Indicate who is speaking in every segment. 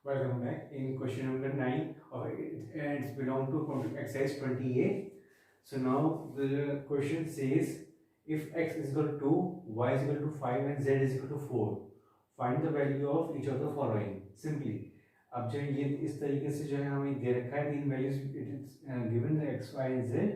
Speaker 1: Welcome back. In question number 9, it's belong to exercise 28. So now the question says, if x is equal to 2, y is equal to 5 and z is equal to 4, find the value of each of the following. Simply, अब जो ये इस तरीके से जो है हमें दे रखा है तीन values, it is given x, y and z,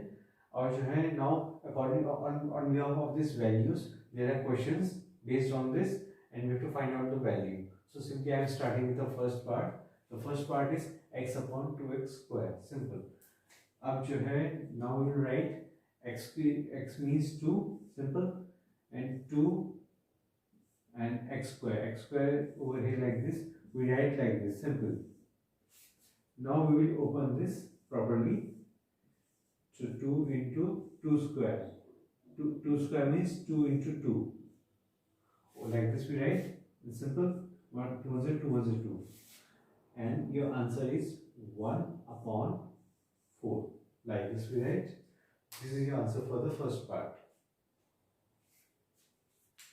Speaker 1: और जो है now according on behalf of these values there are questions based on this and we have to find out the value. So simply I am starting with the first part. The first part is x upon 2x square. Simple. अब जो है now we will write x means 2, simple, and 2 and x square over here like this, we write like this, simple. Now we will open this properly. So 2 into 2 square. 2 square means 2 into 2. Like this we write. It's simple. 1 2 was 2 was 2. And your answer is 1 upon 4. Like this we write. This is your answer for the first part.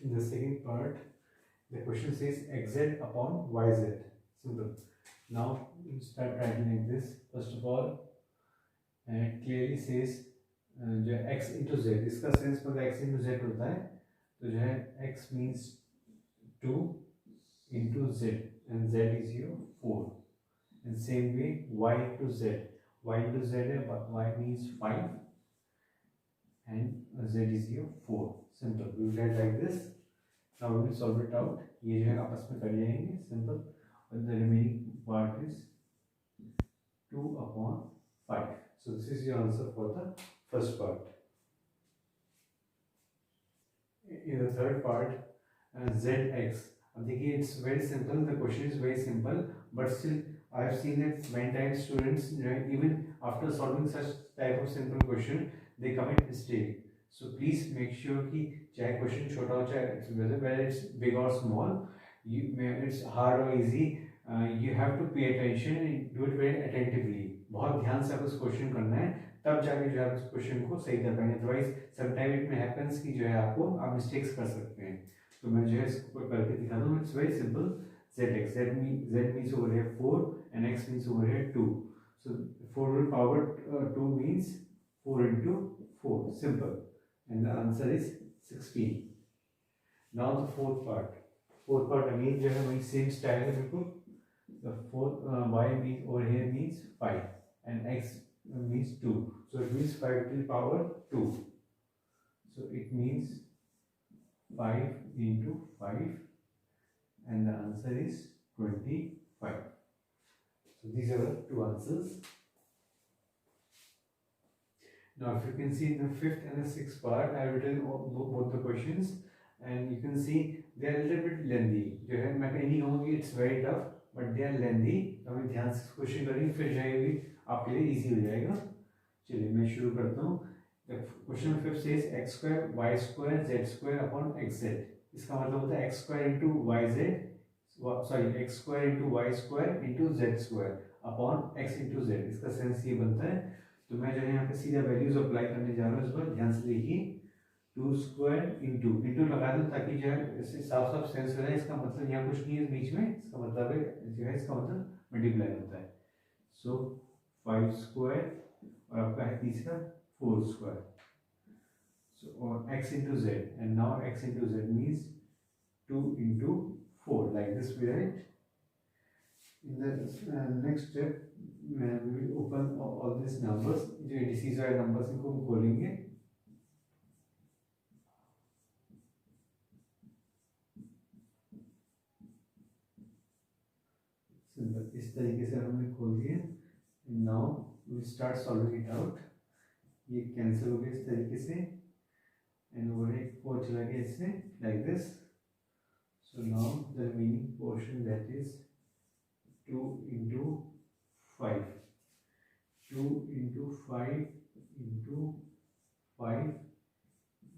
Speaker 1: In the second part, the question says xz upon yz. Simple. Now you start writing like this. First of all, and it clearly says जो x into z, इसका sense मतलब x into z होता है, तो जो है x means 2 into z and z is your 4, and same way y into z है, but y means 5 and z is your 4. Simple. We will write like this. Now we will solve it out. ये जो है आपस में कर जाएंगे. Simple. And the remaining part is 2 upon 5. So this is your answer for the first part. In the third part, zx. अब देखिए, it's very simple. The question is very simple, but still I have seen that many times students, even after solving such type of simple question, they commit mistake. So please make sure कि चाहे question छोटा हो चाहे whether it's big or small, it's hard or easy, you have to pay attention and do it very attentively. बहुत ध्यान से आपको इस क्वेश्चन करना है, तब जाके जो है इस क्वेश्चन को सही कर पाएंगे. अदरवाइज समटाइम इट में हैपेंस कि जो है आप मिस्टेक्स कर सकते हैं. तो मैं जो है इसको करके दिखा दूँ. It's very simple. zx, z means over here 4 and x means over here 2. So 4 will power 2 means 4 into 4. Simple. And the answer is 16. Now the fourth part again जो है वही same style है बिल्कुल. The fourth y means over here means 5 and x means 2. So it means 5 to the power 2. So it means 5 into 5 and the answer is 25. So these are the two answers. Now if you can see in the fifth and the sixth part, I have written both the questions and you can see they are a little bit lengthy. जो है मैं कहीं नहीं कहूँगी it's very tough, but they are lengthy. तो हमें ध्यान से क्वेश्चन करेंगे, फिर जो है आपके लिए easy हो जाएगा. चलिए मैं शुरू करता हूँ. The question 5 says x square y square z square upon xz. इसका मतलब होता है x square into yz, sorry x square into y square into z square upon x into z. इसका सेंस ये बनता है. तो मैं जो है यहाँ पे सीधा वैल्यूज अप्लाई करने जा रहा हूँ. इस बार ध्यान से देखिए. 2 स्क्वायर इंटू लगा दो ताकि जो है इससे साफ साफ सेंस हो जाए. इसका मतलब यहाँ कुछ नहीं है बीच में, इसका मतलब है जो है इसका मतलब मल्टीप्लाई होता है. सो 5 स्क्वायर और आपका है तीसरा 4 square. So on x into z, and now x into z means 2 into 4. Like this we write. In the next step, we will open all these numbers. जो indices वाले numbers इनको हम खोलेंगे. Simple. इस तरीके से हमने खोल दिए. Now we will start solving it out. ये cancel हो गया इस तरीके से. And over here 4 चला गया इससे like this. So now the remaining portion, that is 2 into 5. 2 into 5 into 5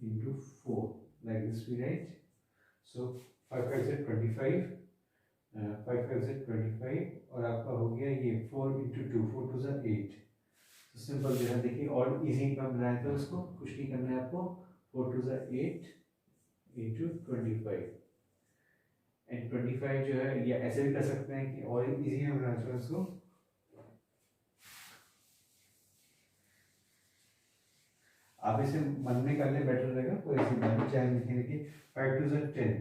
Speaker 1: into 4. Like this we write. So 5 5 is 25. 5 5 is 25 और आपका हो गया ये 4 into 2. 4 2 is 8. So simple जो है देखिए, और easy काम बनाया था उसको, कुछ नहीं करना है आपको. 4 2 is 8, 8 to 25. एंड 25 जो है, या ऐसे भी कर सकते हैं कि और इजी है बना सकते इसको, आप इसे मन में कर ले बेटर रहेगा, कोई ऐसी बात नहीं। चाहे लिखेंगे कि 5 2 10,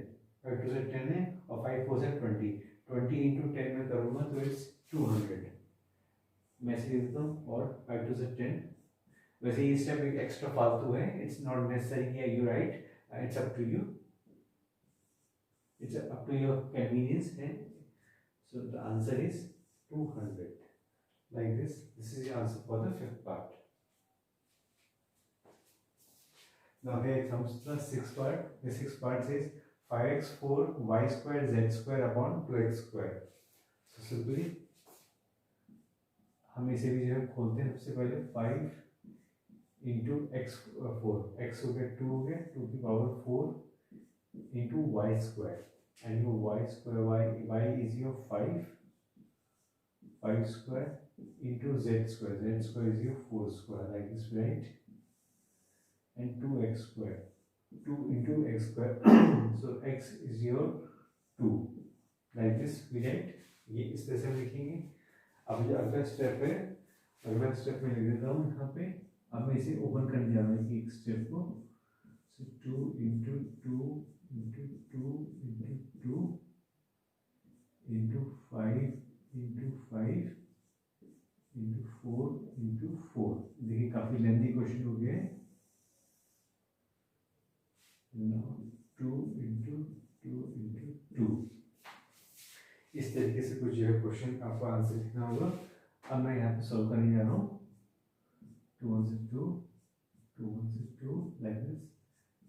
Speaker 1: 5 2 10 है और 5 4 20, 20 इंटू 10 में करूँगा तो इट्स 200, मैं ऐसे लिख देता हूँ। और 5 2 10, वैसे ये स्टेप एक एक्स्ट्रा फालतू है, इट्स नॉट नेसेसरी कि you write, it's up to you, it's up to your convenience, and so the answer is 200, like this. This is the answer for the fifth part. Now here comes the sixth part. The sixth part says 5x 4 y square z square upon 2x square. So simply हम इसे भी जो है खोलते हैं। सबसे पहले 5 into x 4, x हो गया 2 हो गया, 2 की power 4 into y square, and your y square, y is your 5 square into z square is your 4 square, like this, right? And 2x square, 2 into x square so x is your 2, like this we write। ये इस तरह से लिखेंगे। अब जो अगला step है, अगला स्टेप में लिख देता हूँ यहाँ पे। अब मैं इसे ओपन करने जा रहा हूँ एक स्टेप को। so 2 into 2 into 2 into 2 into 5 into 5 into 4 into 4। देखिए काफी लेंथी क्वेश्चन हो गया है। 2 into 2 into 2, इस तरीके से कुछ जो है क्वेश्चन आपको आंसर लिखना होगा। अब मैं यहाँ पे सॉल्व करने जा रहा हूँ। 2 1 से 2, 2 1 से 2, like this,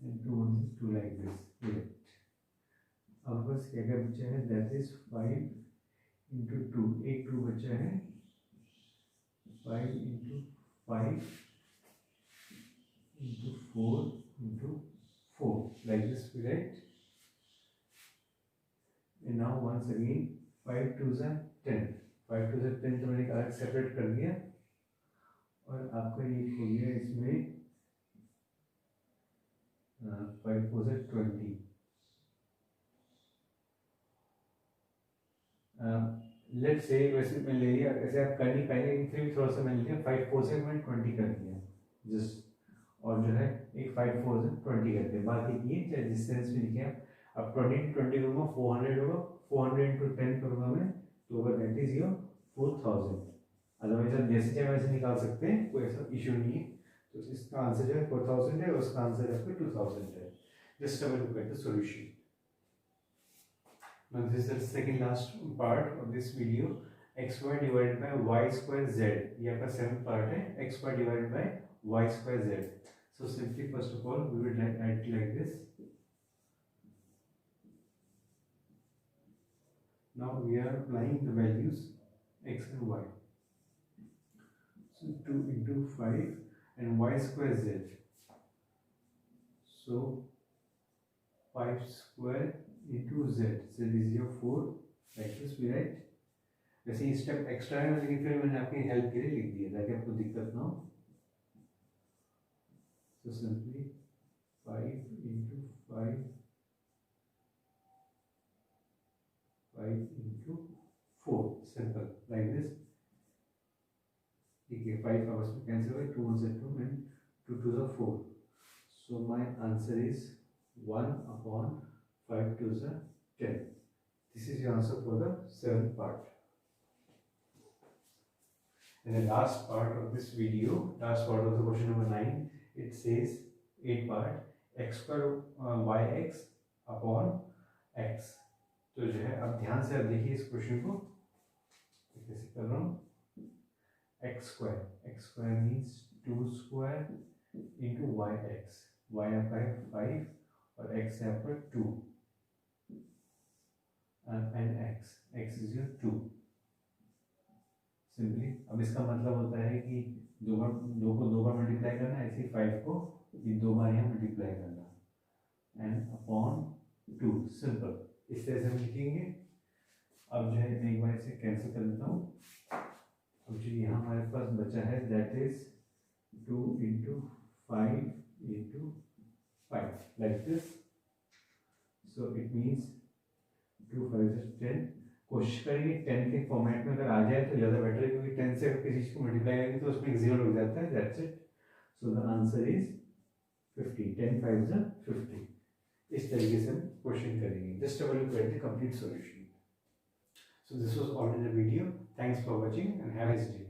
Speaker 1: and 2 1 से 2, like this। अब बस क्या क्या बचा है, दैट इज 5 इंटू 2, एक 2 बचा है, 5 into 5 into 4 into 4, like this we write. And now once again 5 2 10, 5 2 10 तो मैंने एक अलग सेपरेट कर दिया, और आपका ये हो गया इसमें 5 4 20। लेट्स से वैसे मैं ले लिया, ऐसे आप कर नहीं पाएंगे, फिर भी थोड़ा सा मैंने लिया 5 4 से मैंने 20 कर दिया जस्ट, और जो है एक 5 4 से 20 कर दिया, बाकी किए चाहे जिस सेंस में लिखे आप। अब 20 20 करूँगा 400 होगा, 400 इंटू 10 करूँगा मैं तो होगा दैट इज योर 4000। अदरवाइज आप जैसे चाहे वैसे निकाल सकते हैं, कोई ऐसा इशू नहीं है। तो इसका आंसर जो है 4000 है, और उसका आंसर आपका 2000 है। Just have a look at the solution. Now this is the second last part of this video, xy divided by y square z। ये आपका सेवेंथ पार्ट है, xy divided by y square z। So simply first of all we will write it like this। Now we are applying the values x and y। So 2 into 5 and y square z। So 5 square into z, so this is your 4, like this we write। वैसे ये step extra है, लेकिन फिर मैंने आपकी help के लिए लिख दिया ताकि आपको दिक्कत ना हो। so simply 5 into 5 into 4, simple, like this। ठीक है, 5 आपस में कैंसिल हो गए, 2 1 से 2 and 2 2 is 4। so my answer is 1 upon 5 2 is 10। This is your answer for the seventh part। And the last part of this video, last part of the question number 9, it says 8 part x square yx upon x। तो जो है अब ध्यान से आप देखिए इस question को, कैसे कर रहा हूँ। x square means 2 square into yx, y आपका है 5 और x है आपका 2, and x is your 2 simply. अब इसका मतलब होता है कि दो को दो बार मल्टीप्लाई करना, ऐसे 5 को ये 2 बार यहाँ मल्टीप्लाई करना, एंड अपॉन 2, सिंपल। इस तरह से हम लिखेंगे। अब जो है मैं एक बार इसे कैंसिल कर देता हूँ। अब जो यहाँ हमारे पास बचा है that is 2 into 5 into 5, like this। so it means 2 5 10, कोशिश करेंगे 10 के फॉर्मेट में अगर आ जाए तो ज़्यादा बेटर है, क्योंकि 10 से अगर किसी चीज़ को मल्टीप्लाई करेंगे तो उसमें एक जीरो लग जाता है, that's it. So the answer is 50, 10 5 50। इस तरीके से हम क्वेश्चन करेंगे, just a well the complete solution. So this was all in the video. Thanks for watching and have a nice day.